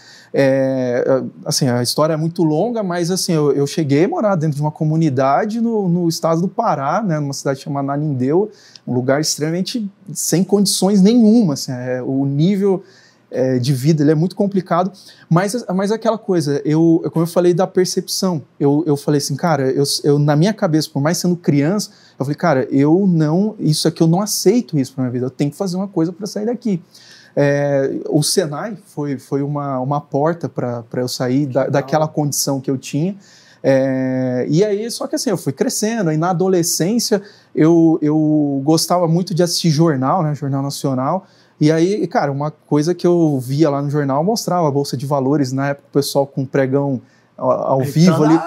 Assim, a história é muito longa, mas assim, eu cheguei a morar dentro de uma comunidade no estado do Pará, né, numa cidade chamada Nanindeua, um lugar extremamente sem condições nenhuma, assim, o nível de vida ele é muito complicado, mas aquela coisa, como eu falei da percepção, eu falei assim, cara, eu na minha cabeça, por mais sendo criança, eu falei, cara, isso aqui eu não aceito isso pra minha vida, eu tenho que fazer uma coisa para sair daqui. O Senai foi uma porta para eu sair daquela condição que eu tinha. E aí, só que assim, eu fui crescendo, aí na adolescência eu gostava muito de assistir jornal, né, Jornal Nacional, e aí, cara, uma coisa que eu via lá no jornal mostrava a Bolsa de Valores, na época o pessoal com pregão ao vivo ali,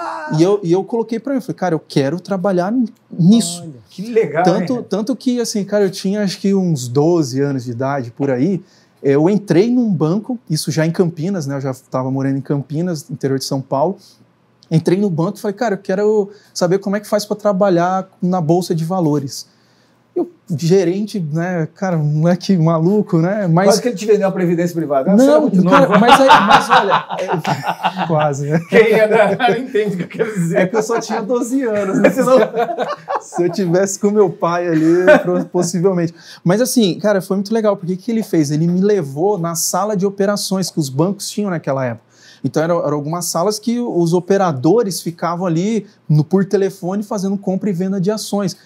e eu coloquei para mim, falei, cara, eu quero trabalhar nisso. Olha, que legal, tanto que, assim, cara, eu tinha acho que uns 12 anos de idade, por aí, eu entrei num banco, isso já em Campinas, né, eu já estava morando em Campinas, interior de São Paulo, entrei no banco e falei, cara, eu quero saber como é que faz para trabalhar na Bolsa de Valores. Eu, gerente, né, cara, um moleque maluco, né? Mas quase que ele te vendeu a previdência privada. Não, cara, mas olha, quase, né? Quem é da área entende o que eu quero dizer. É que eu só tinha 12 anos, né? Se eu tivesse com meu pai ali, possivelmente. Mas assim, cara, foi muito legal, porque o que ele fez? Ele me levou na sala de operações que os bancos tinham naquela época. Então eram algumas salas que os operadores ficavam ali por telefone fazendo compra e venda de ações.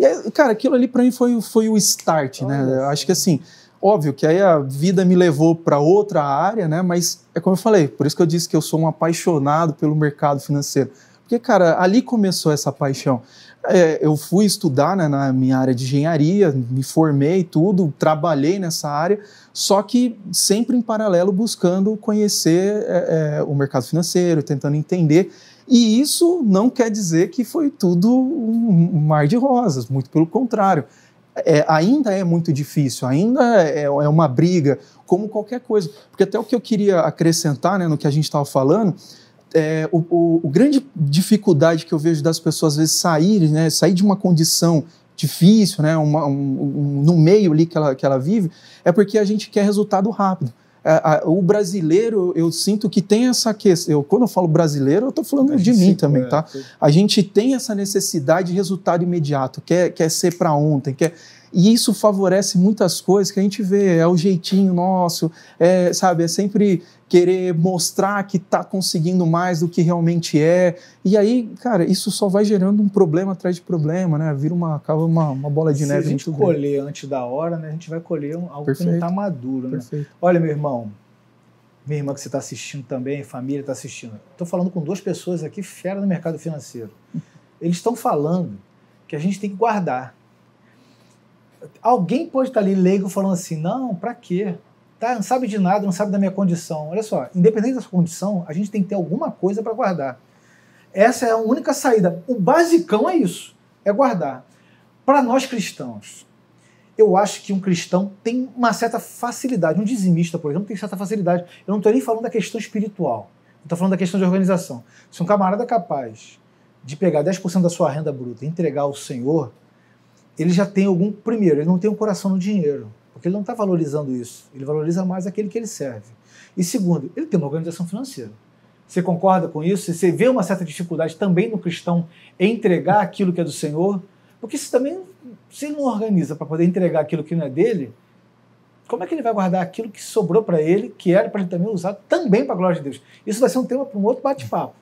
E, cara, aquilo ali para mim foi o start, né? Eu acho que assim, óbvio que aí a vida me levou para outra área, né? Mas é como eu falei, por isso que eu disse que eu sou um apaixonado pelo mercado financeiro. Porque, cara, ali começou essa paixão. Eu fui estudar, né, na minha área de engenharia, me formei tudo, trabalhei nessa área, só que sempre em paralelo buscando conhecer o mercado financeiro, tentando entender. E isso não quer dizer que foi tudo um mar de rosas, muito pelo contrário. Ainda é muito difícil, ainda é uma briga, como qualquer coisa. Porque até o que eu queria acrescentar, né, no que a gente estava falando, o grande dificuldade que eu vejo das pessoas, às vezes, sair de uma condição difícil, né, no meio ali que ela vive, é porque a gente quer resultado rápido. O brasileiro, eu sinto que tem essa questão. Quando eu falo brasileiro, eu estou falando de mim também, tá? A gente tem essa necessidade de resultado imediato, quer ser para ontem, e isso favorece muitas coisas que a gente vê, é o jeitinho nosso, sabe, é sempre querer mostrar que está conseguindo mais do que realmente é, e aí, cara, isso só vai gerando um problema atrás de problema, né, acaba uma bola de neve. Se a gente colher antes da hora, né, a gente vai colher algo Perfeito. Que não está maduro, né? Perfeito. Olha, meu irmão, minha irmã que você está assistindo também, família está assistindo, estou falando com duas pessoas aqui fera no mercado financeiro, eles estão falando que a gente tem que guardar. Alguém pode estar ali leigo falando assim, não, pra quê? Tá, não sabe de nada, não sabe da minha condição. Olha só, independente da sua condição, a gente tem que ter alguma coisa para guardar. Essa é a única saída. O basicão é isso, é guardar. Para nós cristãos, eu acho que um cristão tem uma certa facilidade, um dizimista, por exemplo, tem certa facilidade. Eu não estou nem falando da questão espiritual, estou falando da questão de organização. Se um camarada é capaz de pegar 10% da sua renda bruta e entregar ao Senhor, ele já tem primeiro, ele não tem um coração no dinheiro, porque ele não está valorizando isso, ele valoriza mais aquele que ele serve. E segundo, ele tem uma organização financeira. Você concorda com isso? Você vê uma certa dificuldade também no cristão em entregar aquilo que é do Senhor? Porque se ele não organiza para poder entregar aquilo que não é dele, como é que ele vai guardar aquilo que sobrou para ele, que era para ele também usar também para a glória de Deus? Isso vai ser um tema para um outro bate-papo.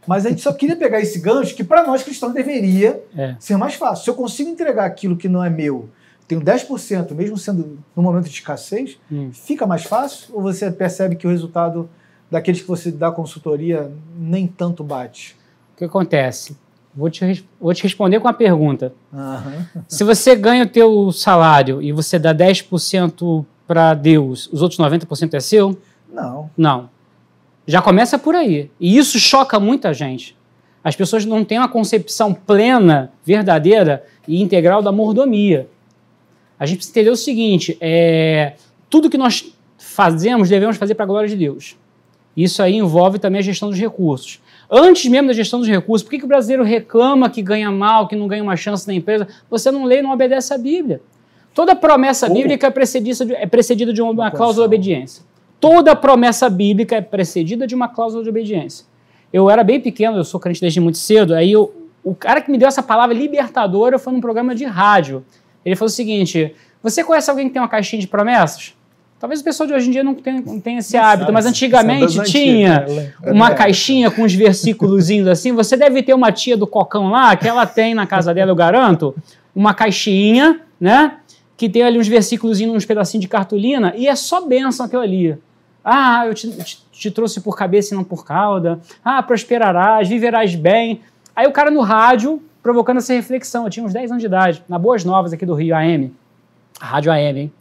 Mas a gente só queria pegar esse gancho que para nós cristãos deveria ser mais fácil. Se eu consigo entregar aquilo que não é meu, tenho 10%, mesmo sendo no momento de escassez, fica mais fácil? Ou você percebe que o resultado daqueles que você dá consultoria nem tanto bate? O que acontece? Vou te responder com uma pergunta. Se você ganha o teu salário e você dá 10% para Deus, os outros 90% é seu? Não. Não. Já começa por aí. E isso choca muita gente. As pessoas não têm uma concepção plena, verdadeira e integral da mordomia. A gente precisa entender o seguinte, tudo que nós fazemos, devemos fazer para a glória de Deus. Isso aí envolve também a gestão dos recursos. Antes mesmo da gestão dos recursos, por que o brasileiro reclama que ganha mal, que não ganha uma chance na empresa? Você não lê e não obedece à Bíblia. Toda promessa bíblica é precedida de uma cláusula de obediência. Toda promessa bíblica é precedida de uma cláusula de obediência. Eu era bem pequeno, eu sou crente desde muito cedo, aí o cara que me deu essa palavra libertadora foi num programa de rádio. Ele falou o seguinte, você conhece alguém que tem uma caixinha de promessas? Talvez o pessoal de hoje em dia não tenha esse hábito, mas antigamente tinha uma caixinha com uns versículozinhos assim. Você deve ter uma tia do Cocão lá, que ela tem na casa dela, eu garanto, uma caixinha, né? Que tem ali uns versículozinhos, uns pedacinhos de cartolina, e é só bênção aquilo ali. Ah, eu te trouxe por cabeça e não por cauda. Ah, prosperarás, viverás bem. Aí o cara no rádio, provocando essa reflexão. Eu tinha uns 10 anos de idade, na Boas Novas aqui do Rio, AM. Rádio AM, hein?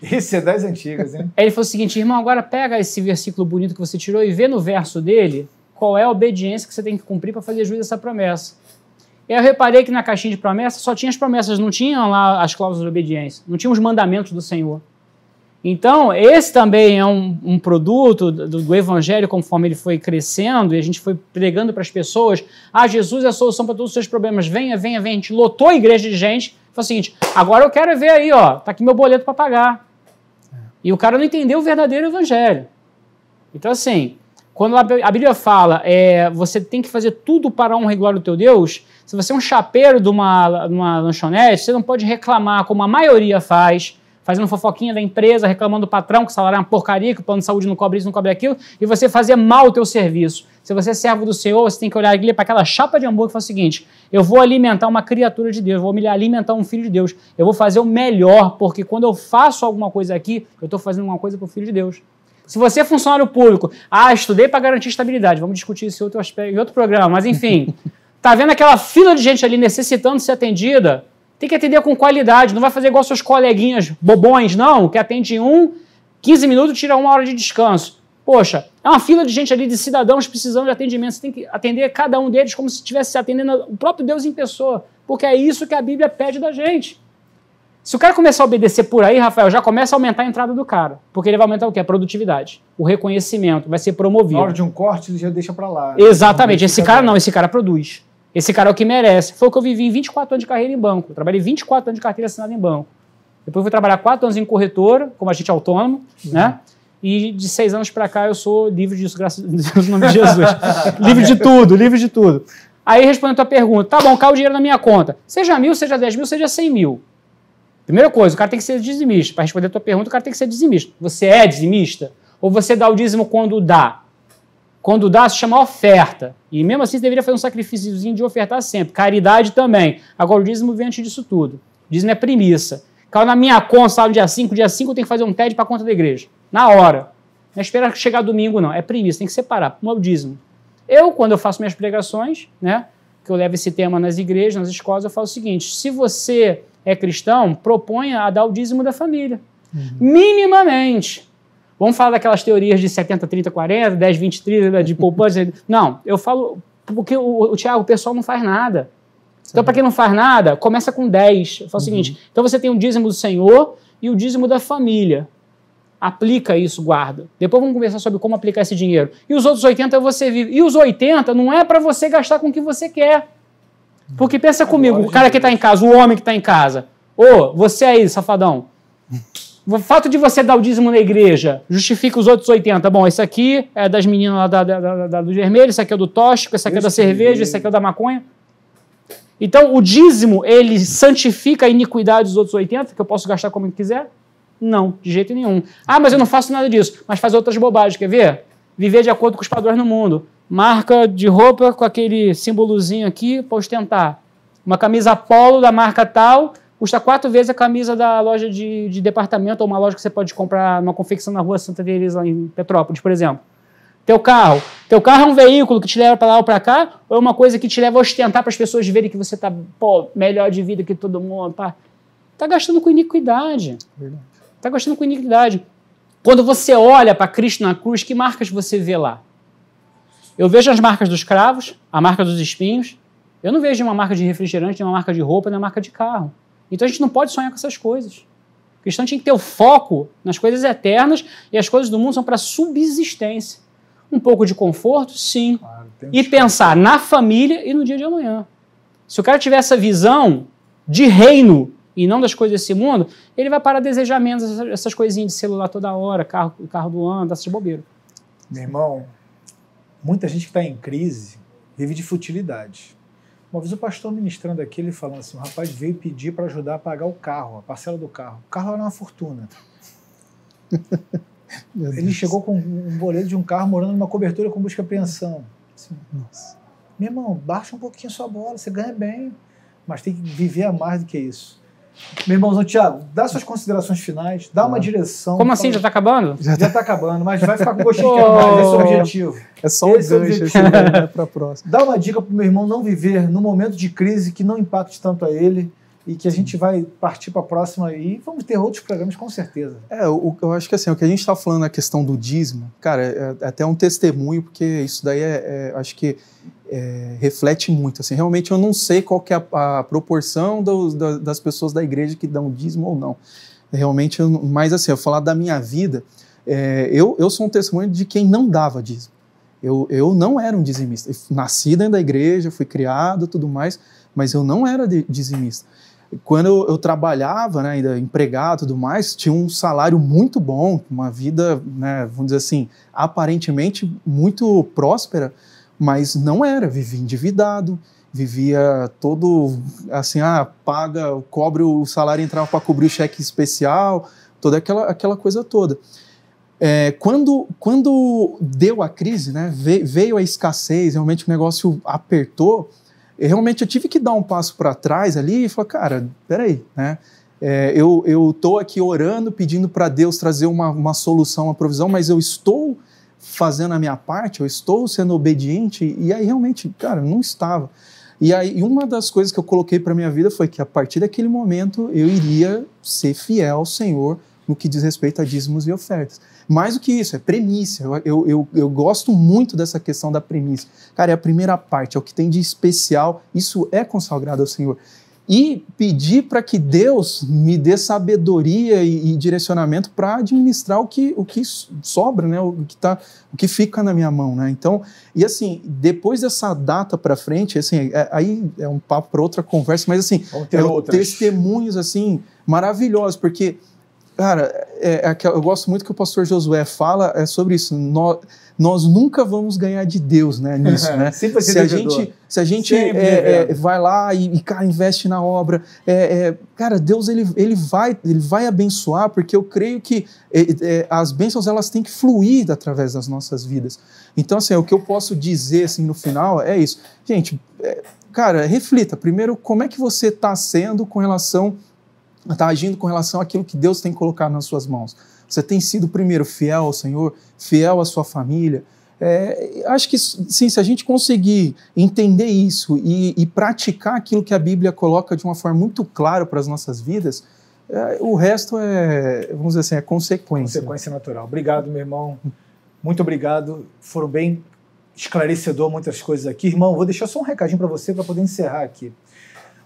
Isso é das antigas, hein? Aí ele falou o seguinte, irmão, agora pega esse versículo bonito que você tirou e vê no verso dele qual é a obediência que você tem que cumprir para fazer jus a essa promessa. E aí eu reparei que na caixinha de promessas só tinha as promessas, não tinham lá as cláusulas de obediência, não tinha os mandamentos do Senhor. Então, esse também é um produto do Evangelho, conforme ele foi crescendo, e a gente foi pregando para as pessoas, Jesus é a solução para todos os seus problemas, venha, venha, venha. A gente lotou a igreja de gente, falou o seguinte, agora eu quero ver aí, ó, tá aqui meu boleto para pagar. E o cara não entendeu o verdadeiro Evangelho. Então, assim, quando a Bíblia fala, você tem que fazer tudo para a honra e glória do teu Deus, se você é um chapeiro de uma lanchonete, você não pode reclamar como a maioria faz, fazendo fofoquinha da empresa, reclamando do patrão que o salário é uma porcaria, que o plano de saúde não cobre isso, não cobre aquilo, e você fazer mal o teu serviço. Se você é servo do Senhor, você tem que olhar para aquela chapa de hambúrguer e falar o seguinte, eu vou alimentar uma criatura de Deus, eu vou alimentar um filho de Deus, eu vou fazer o melhor, porque quando eu faço alguma coisa aqui, eu estou fazendo uma coisa para o filho de Deus. Se você é funcionário público, estudei para garantir estabilidade, vamos discutir esse outro aspecto em outro programa, mas enfim, tá vendo aquela fila de gente ali necessitando ser atendida? Tem que atender com qualidade, não vai fazer igual seus coleguinhas bobões, não, que atende 15 minutos, tira 1 hora de descanso. Poxa, é uma fila de gente ali, de cidadãos precisando de atendimento, você tem que atender cada um deles como se estivesse atendendo o próprio Deus em pessoa, porque é isso que a Bíblia pede da gente. Se o cara começar a obedecer por aí, Rafael, já começa a aumentar a entrada do cara, porque ele vai aumentar o quê? A produtividade, o reconhecimento, vai ser promovido. Na hora de um corte, ele já deixa pra lá. Exatamente, esse cara não, esse cara produz. Esse cara é o que merece. Foi o que eu vivi em 24 anos de carreira em banco. Eu trabalhei 24 anos de carteira assinada em banco. Depois fui trabalhar 4 anos em corretora, como agente autônomo, né? E de 6 anos para cá eu sou livre disso, graças a Deus, no nome de Jesus. Livre de tudo, livre de tudo. Aí respondendo a tua pergunta, tá bom, cai o dinheiro na minha conta. Seja 1.000, seja 10.000, seja 100.000. Primeira coisa, o cara tem que ser dizimista. Para responder a tua pergunta, o cara tem que ser dizimista. Você é dizimista? Ou você dá o dízimo quando dá? Quando dá, se chama oferta. E mesmo assim, você deveria fazer um sacrifíciozinho de ofertar sempre. Caridade também. Agora, o dízimo vem antes disso tudo. O dízimo é premissa. Caiu na minha conta, sabe, dia 5 eu tenho que fazer um TED para a conta da igreja. Na hora. Não é esperar chegar domingo, não. É premissa, tem que separar. Não é o dízimo. Quando eu faço minhas pregações, né, que eu levo esse tema nas igrejas, nas escolas, eu falo o seguinte, se você é cristão, proponha a dar o dízimo da família. Minimamente. Vamos falar daquelas teorias de 70, 30, 40, 10, 20, 30, de poupança. Não, eu falo porque o Tiago, o pessoal não faz nada. Então, para quem não faz nada, começa com 10. Eu falo o seguinte, então você tem o dízimo do Senhor e o dízimo da família. Aplica isso, guarda. Depois vamos conversar sobre como aplicar esse dinheiro. E os outros 80 você vive. E os 80 não é para você gastar com o que você quer. Porque pensa comigo, o cara que está em casa, o homem que está em casa. Você aí, safadão. O fato de você dar o dízimo na igreja justifica os outros 80. Bom, esse aqui é das meninas lá do vermelho, esse aqui é do tóxico, esse aqui é da cerveja, esse aqui é da maconha. Então, o dízimo, ele santifica a iniquidade dos outros 80, que eu posso gastar como eu quiser? Não, de jeito nenhum. Mas eu não faço nada disso. Mas faz outras bobagens, quer ver? Viver de acordo com os padrões no mundo. Marca de roupa com aquele símbolozinho aqui para ostentar. Uma camisa polo da marca tal... custa 4 vezes a camisa da loja de departamento ou uma loja que você pode comprar numa confecção na rua Santa Teresa, lá em Petrópolis, por exemplo. Teu carro é um veículo que te leva para lá ou para cá ou é uma coisa que te leva a ostentar para as pessoas verem que você está melhor de vida que todo mundo? Tá gastando com iniquidade. Está gastando com iniquidade. Quando você olha para Cristo na cruz, que marcas você vê lá? Eu vejo as marcas dos cravos, a marca dos espinhos. Eu não vejo uma marca de refrigerante, nem uma marca de roupa, nem uma marca de carro. Então a gente não pode sonhar com essas coisas. O cristão tinha que ter o foco nas coisas eternas e as coisas do mundo são para subsistência. Um pouco de conforto, sim. Claro, e pensar na família e no dia de amanhã. Se o cara tiver essa visão de reino e não das coisas desse mundo, ele vai parar de desejar menos essas coisinhas de celular toda hora, carro do ano, dessas bobeiras. Meu irmão, muita gente que está em crise vive de futilidade. Uma vez o pastor ministrando aqui, ele falando assim, o rapaz veio pedir para ajudar a pagar o carro, a parcela do carro. O carro era uma fortuna. Ele chegou com um boleto de um carro morando numa cobertura com busca e apreensão. Assim, nossa. Meu irmão, baixa um pouquinho a sua bola, você ganha bem, mas tem que viver a mais do que isso. Meu irmãozão Thiago, dá suas considerações finais, dá uma direção. Como assim? Já está acabando? Já está acabando, mas vai ficar com gostinho de quero mais, esse é o objetivo. É só um gancho assim, né, para a próxima. Dá uma dica para o meu irmão não viver num momento de crise que não impacte tanto a ele e que a gente vai partir para a próxima e vamos ter outros programas com certeza. Eu acho que assim, o que a gente está falando na questão do dízimo, cara, é até um testemunho, porque isso daí acho que reflete muito. Assim, realmente eu não sei qual que é a proporção das pessoas da igreja que dão dízimo ou não. Realmente, mas assim, eu falar da minha vida, eu sou um testemunho de quem não dava dízimo. Eu não era um dizimista. Eu nasci dentro da igreja, fui criado, tudo mais, mas eu não era dizimista. Quando eu trabalhava, né, ainda empregado e tudo mais, tinha um salário muito bom, uma vida, né, vamos dizer assim, aparentemente muito próspera, mas não era, vivia endividado, vivia todo assim, cobre o salário, entrava para cobrir o cheque especial, toda aquela coisa toda. Quando deu a crise, né, veio a escassez, realmente o negócio apertou, realmente eu tive que dar um passo para trás ali e falar, cara, peraí, né? Eu estou aqui orando, pedindo para Deus trazer uma solução, uma provisão, mas eu estou fazendo a minha parte, eu estou sendo obediente, e aí realmente, cara, não estava. E aí uma das coisas que eu coloquei para minha vida foi que a partir daquele momento eu iria ser fiel ao Senhor no que diz respeito a dízimos e ofertas. Mais do que isso, é premissa. Eu gosto muito dessa questão da premissa. Cara, é a primeira parte, é o que tem de especial, isso é consagrado ao Senhor. E pedir para que Deus me dê sabedoria e direcionamento para administrar o que sobra, né? O que fica na minha mão, né? Então, e assim, depois dessa data para frente, assim, aí é um papo para outra conversa, mas assim, testemunhos assim maravilhosos, porque cara, eu gosto muito que o pastor Josué fala sobre isso. Nós nunca vamos ganhar de Deus, né, nisso, né? Se a gente vai lá e cara, investe na obra, cara, Deus ele vai abençoar, porque eu creio que as bênçãos elas têm que fluir através das nossas vidas. Então, assim, o que eu posso dizer assim, no final é isso. Gente, cara, reflita. Primeiro, como é que você está agindo com relação àquilo que Deus tem colocado nas suas mãos? Você tem sido, primeiro, fiel ao Senhor, fiel à sua família? Acho que, sim, se a gente conseguir entender isso e praticar aquilo que a Bíblia coloca de uma forma muito clara para as nossas vidas, o resto vamos dizer assim, é consequência. Consequência natural. Obrigado, meu irmão. Muito obrigado. Foram bem esclarecedor muitas coisas aqui. Irmão, vou deixar só um recadinho para você para poder encerrar aqui.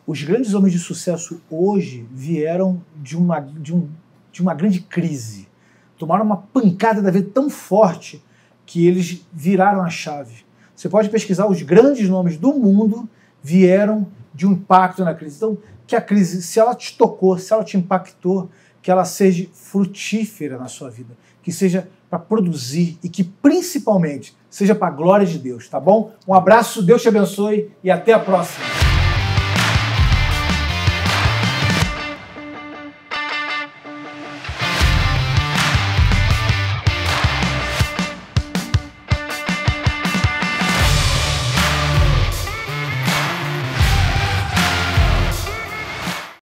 Os grandes homens de sucesso hoje vieram de uma grande crise. Tomaram uma pancada da vida tão forte que eles viraram a chave. Você pode pesquisar, os grandes nomes do mundo vieram de um impacto na crise. Então, que a crise, se ela te tocou, se ela te impactou, que ela seja frutífera na sua vida, que seja para produzir e que, principalmente, seja para a glória de Deus, tá bom? Um abraço, Deus te abençoe e até a próxima.